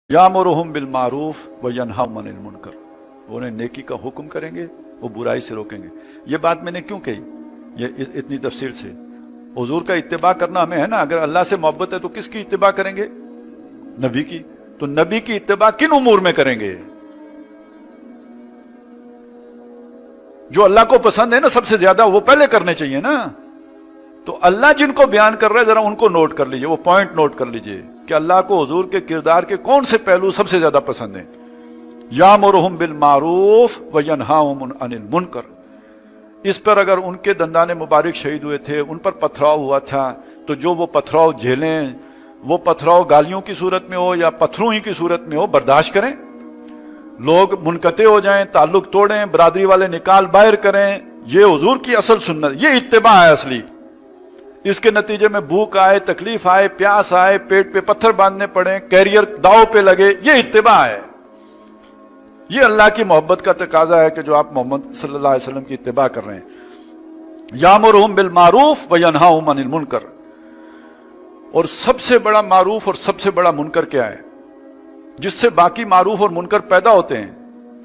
यामुरुहुम bill मारूफ व यनहाहुम अनिल मुनकर, वो उन्हें नेकी का हुक्म करेंगे, वो बुराई से रोकेंगे। ये बात मैंने क्यों कही ये इतनी तफसील से? हुजूर का इत्तिबा करना हमें है ना। अगर अल्लाह से मोहब्बत है तो किसकी इत्तिबा करेंगे? नबी की। तो नबी की इत्तिबा किन उमूर में करेंगे? जो अल्लाह को पसंद है ना सबसे ज्यादा, वो पहले करने चाहिए ना। तो अल्लाह जिनको बयान कर रहा है जरा उनको नोट कर लीजिए, वो पॉइंट नोट कर लीजिए कि अल्लाह को हुजूर के किरदार के कौन से पहलू सबसे ज्यादा पसंद है। यामुरुहुम बिल मारूफ व यनहाहुम अनिल मुनकर। इस पर अगर उनके दंदाने मुबारक शहीद हुए थे, उन पर पथराव हुआ था, तो जो वो पथराव झेलें, वो पथराव गालियों की सूरत में हो या पत्थरों ही की सूरत में हो, बर्दाश्त करें। लोग मुनकते हो जाएं, ताल्लुक तोड़ें, बरादरी वाले निकाल बाहर करें, ये हुजूर की असल सुन्नत, ये इत्तिबा है असली। इसके नतीजे में भूख आए, तकलीफ आए, प्यास आए, पेट पे पत्थर बांधने पड़े, कैरियर दाव पे लगे, ये इत्तिबा है। ये अल्लाह की मोहब्बत का तकाजा है कि जो आप मोहम्मद सल्लल्लाहु अलैहि वसल्लम की इत्तिबा कर रहे हैं। यामुरुहुम बिल मारूफ व यनहाहुम अनिल मुनकर। और सबसे बड़ा मारूफ और सबसे बड़ा मुनकर क्या है, जिससे बाकी मारूफ और मुनकर पैदा होते हैं?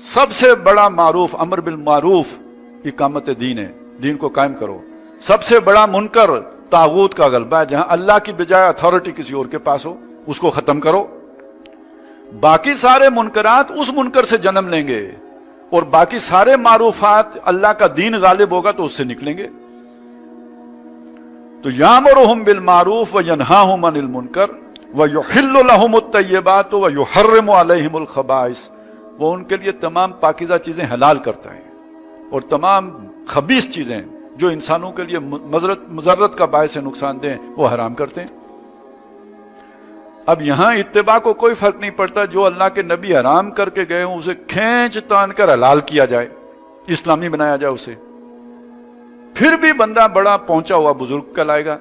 सबसे बड़ा मारूफ अमर बिल मारूफ इकामत दीन है, दीन को कायम करो। सबसे बड़ा मुनकर तागूत का गलबा है, जहां अल्लाह की बजाय अथॉरिटी किसी और के पास हो, उसको खत्म करो। बाकी सारे मुनकरात उस मुनकर से जन्म लेंगे और बाकी सारे मारूफात अल्लाह का दीन गालिब होगा तो उससे निकलेंगे। तो यामुरुहुम बिल मारूफ व यनहाहुम अनिल मुनकर व युहिल्लु लहुमुत तय्यिबात व युहर्रिमु अलैहिमुल खबाइस। वो उनके लिए तमाम पाकीज़ा चीजें हलाल करता है और तमाम खबीस चीजें जो इंसानों के लिए मजरत का बायस नुकसान दें वो हराम करते हैं। अब यहां इत्तिबा को कोई फर्क नहीं पड़ता, जो अल्लाह के नबी हराम करके गए हों उसे खींच तान कर हलाल किया जाए, इस्लामी बनाया जाए उसे। फिर भी बंदा बड़ा पहुंचा हुआ बुजुर्ग कहलाएगा।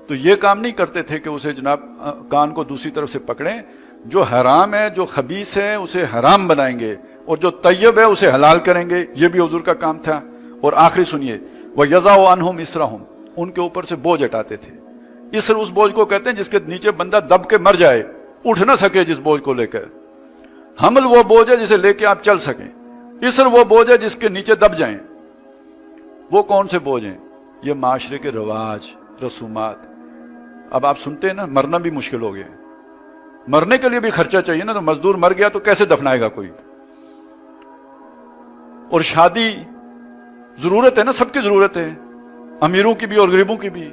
तो ये काम नहीं करते थे कि उसे जनाब कान को दूसरी तरफ से पकड़ें। जो हराम है, जो खबीस है, उसे हराम बनाएंगे और जो तैयब है उसे हलाल करेंगे। ये भी हुजूर का काम था। और आखिरी सुनिए, वह यज़अउ अन्हुम इसरहुम, उनके ऊपर से बोझ हटाते थे। इसर उस बोझ को कहते हैं जिसके नीचे बंदा दब के मर जाए, उठ ना सके जिस बोझ को लेकर। हमल वो बोझ है जिसे लेके आप चल सकें। इसर वो बोझ है जिसके नीचे दब जाएं। वो कौन से बोझ हैं? ये माशरे के रवाज, रसूमात। अब आप सुनते हैं ना, मरना भी मुश्किल हो गया। मरने के लिए भी खर्चा चाहिए ना, तो मजदूर मर गया तो कैसे दफनाएगा कोई? और शादी जरूरत है ना, सबकी जरूरत है, अमीरों की भी और गरीबों की भी।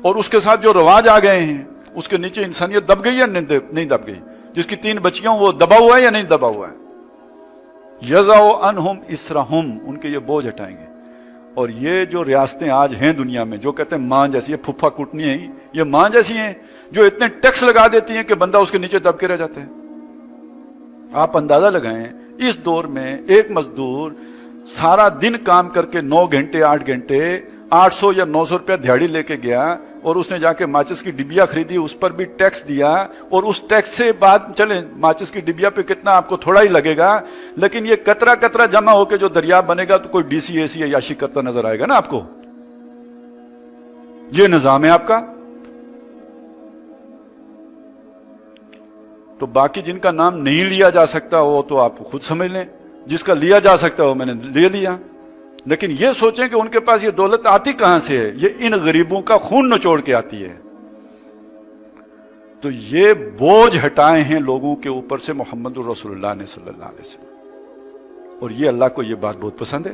और उसके साथ जो रवाज आ गए हैं उसके नीचे इंसानियत दब गई या नहीं दब गई? जिसकी 3 बच्चियां वो दबा हुआ है या नहीं दबा हुआ है? यज़अउ अन्हुम इसरहुम, उनके ये बोझ हटाएंगे। और ये जो रियासतें आज हैं दुनिया में, जो कहते हैं मां जैसी, ये फुफ्फा कुटनी है, ये मां जैसी हैं, जो इतने टैक्स लगा देती हैं कि बंदा उसके नीचे दब के रह जाता है। आप अंदाजा लगाएं, इस दौर में एक मजदूर सारा दिन काम करके 9 घंटे 8 घंटे 800 या 900 रुपया दिहाड़ी लेके गया और उसने जाके माचिस की डिबिया खरीदी, उस पर भी टैक्स दिया। और उस टैक्स से बाद चले, माचिस की डिबिया पे कितना आपको थोड़ा ही लगेगा, लेकिन ये कतरा कतरा जमा होकर जो दरिया बनेगा तो कोई डीसी एसी या याशी करता नजर आएगा ना आपको। ये निजाम है आपका। तो बाकी जिनका नाम नहीं लिया जा सकता वो तो आप खुद समझ लें, जिसका लिया जा सकता है वो मैंने ले लिया। लेकिन ये सोचें कि उनके पास ये दौलत आती कहां से है? ये इन गरीबों का खून निचोड़ के आती है। तो ये बोझ हटाए हैं लोगों के ऊपर से मोहम्मद रसूलुल्लाह ने सल्लल्लाहु अलैहि वसल्लम। और ये अल्लाह को ये बात बहुत पसंद है।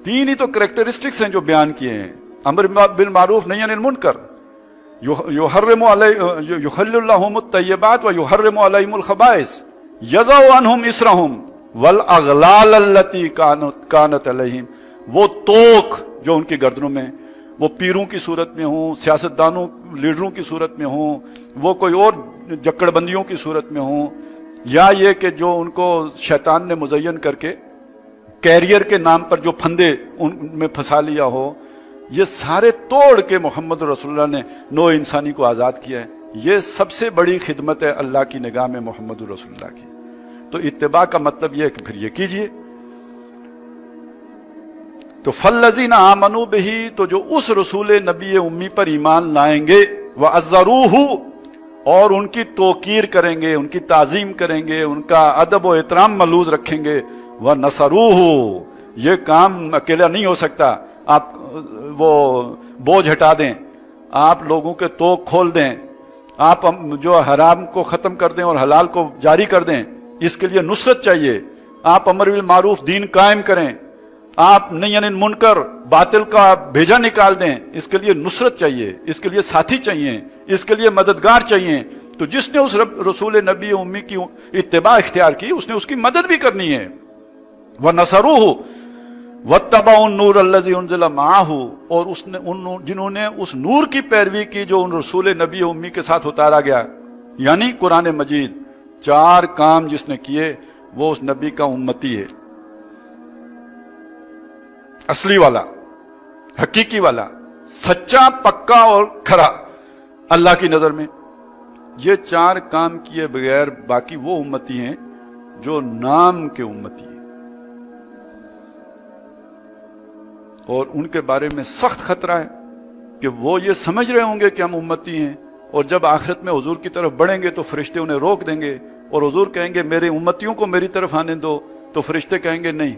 3 ही तो कैरेक्टरिस्टिक्स हैं जो बयान किए हैं, अमर बिल मारूफ नही अनिल मुनकर, युहिल्लु लहुमुत तय्यिबात व युहर्रिमु अलैहिमुल खबाइस, यज़अउ अन्हुम इसरहुम वल अगलाल अल्लती कानत अलैहिम। वो तोक जो उनकी गर्दनों में, वो पीरों की सूरत में हो, सियासतदानों लीडरों की सूरत में हो, वो कोई और जक्कड़बंदियों की सूरत में हो, या ये कि जो उनको शैतान ने मुज़य्यन करके कैरियर के नाम पर जो फंदे उनमें फंसा लिया हो, ये सारे तोड़ के मोहम्मद रसूलुल्लाह ने नौ इंसानी को आज़ाद किया है। ये सबसे बड़ी खिदमत है अल्लाह की निगाह में मोहम्मद रसूलुल्लाह की। तो इत्तिबा का मतलब यह है कि फिर ये कीजिए। तो फल्लज़ीना आमनू बिही, तो जो उस रसूल नबी उम्मी पर ईमान लाएंगे, व अज़्ज़रूहु, اور ان کی توقیر کریں گے, ان کی تعظیم کریں گے, ان کا ادب و احترام ملوز رکھیں گے. وہ نصروہ, یہ کام اکیلا نہیں ہو سکتا. آپ وہ بوجھ ہٹا دیں, آپ لوگوں کے توق کھول دیں, آپ جو حرام کو ختم کر دیں اور حلال کو جاری کر دیں, اس کے لیے نصرت چاہیے. آپ امر بالمعروف دین قائم کریں, آپ نہیں عن المنکر باطل کا بھیجا نکال دیں, اس کے لیے نصرت چاہیے, اس کے لیے ساتھی چاہیے, اس کے لیے مددگار چاہیے. تو جس نے اس رسول نبی امی کی اتباع اختیار کی, اس نے اس کی مدد بھی کرنی ہے. وَنَصَرُوهُ وَاتَّبَعُوا النُّورَ الَّذِي أُنزِلَ مَعَهُ, اور جنہوں نے اس نور کی پیروی کی جو ان رسول نبی امی کے ساتھ اتارا گیا, یعنی قرآن مجید. 4 کام جس نے کیے وہ اس نبی کا امتی ہے, اصلی والا, حقیقی والا, سچا, پکا اور کھرا اللہ کی نظر میں. یہ 4 کام کیے بغیر باقی وہ امتی ہیں جو نام کے امتی ہیں, اور ان کے بارے میں سخت خطرہ ہے کہ وہ یہ سمجھ رہے ہوں گے کہ ہم امتی ہیں, اور جب آخرت میں حضور کی طرف بڑھیں گے تو فرشتے انہیں روک دیں گے, اور حضور کہیں گے میرے امتیوں کو میری طرف آنے دو, تو فرشتے کہیں گے نہیں,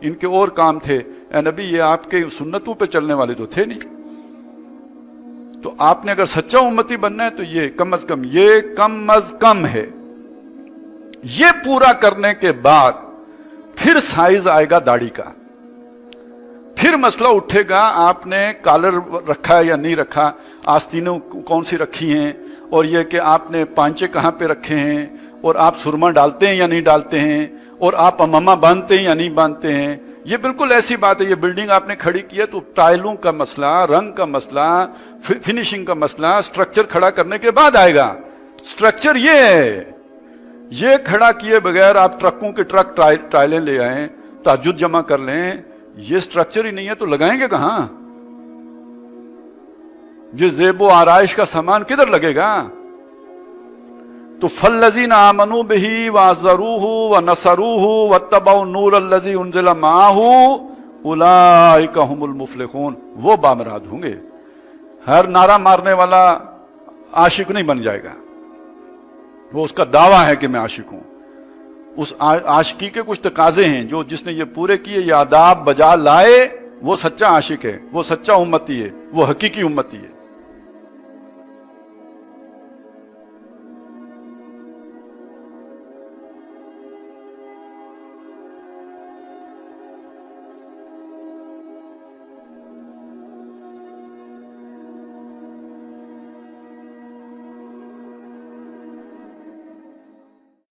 ان کے اور کام تھے, اے نبی یہ آپ کے سنتوں پہ چلنے والے تو تھے نہیں. تو آپ نے اگر سچا امتی بننا ہے تو یہ کم از کم ہے. یہ پورا کرنے کے بعد پھر سائز آئے گا داڑھی کا, پھر مسئلہ اٹھے گا آپ نے کالر رکھا ہے یا نہیں رکھا, آستینوں کون سی رکھی ہیں, اور یہ کہ آپ نے پانچے کہاں پہ رکھے ہیں, اور آپ سرما ڈالتے ہیں یا نہیں ڈالتے ہیں, اور آپ امامہ باندھتے ہیں یا نہیں باندھتے ہیں. یہ بالکل ایسی بات ہے, یہ بلڈنگ آپ نے کھڑی کی ہے تو ٹائلوں کا مسئلہ, رنگ کا مسئلہ, فنیشنگ کا مسئلہ اسٹرکچر کھڑا کرنے کے بعد آئے گا. اسٹرکچر یہ ہے, یہ کھڑا کیے بغیر آپ ٹرکوں کے ٹرک ٹائلیں لے آئیں, تہجد جمع کر لیں, یہ اسٹرکچر ہی نہیں ہے تو لگائیں گے کہاں؟ یہ زیب و آرائش کا سامان کدھر لگے گا؟ تو فَالَّذِينَ آمَنُوا بِهِ وَعَزَّرُوهُ وَنَصَرُوهُ وَاتَّبَعُوا النُّورَ الَّذِي أُنزِلَ مَعَهُ أُولَٰئِكَ هُمُ الْمُفْلِحُونَ. وہ بامراد ہوں گے. ہر نعرہ مارنے والا عاشق نہیں بن جائے گا, وہ اس کا دعویٰ ہے کہ میں عاشق ہوں. اس عاشقی کے کچھ تقاضے ہیں جو جس نے یہ پورے کیے, یہ آداب بجا لائے, وہ سچا عاشق ہے, وہ سچا امتی ہے, وہ حقیقی امتی ہے.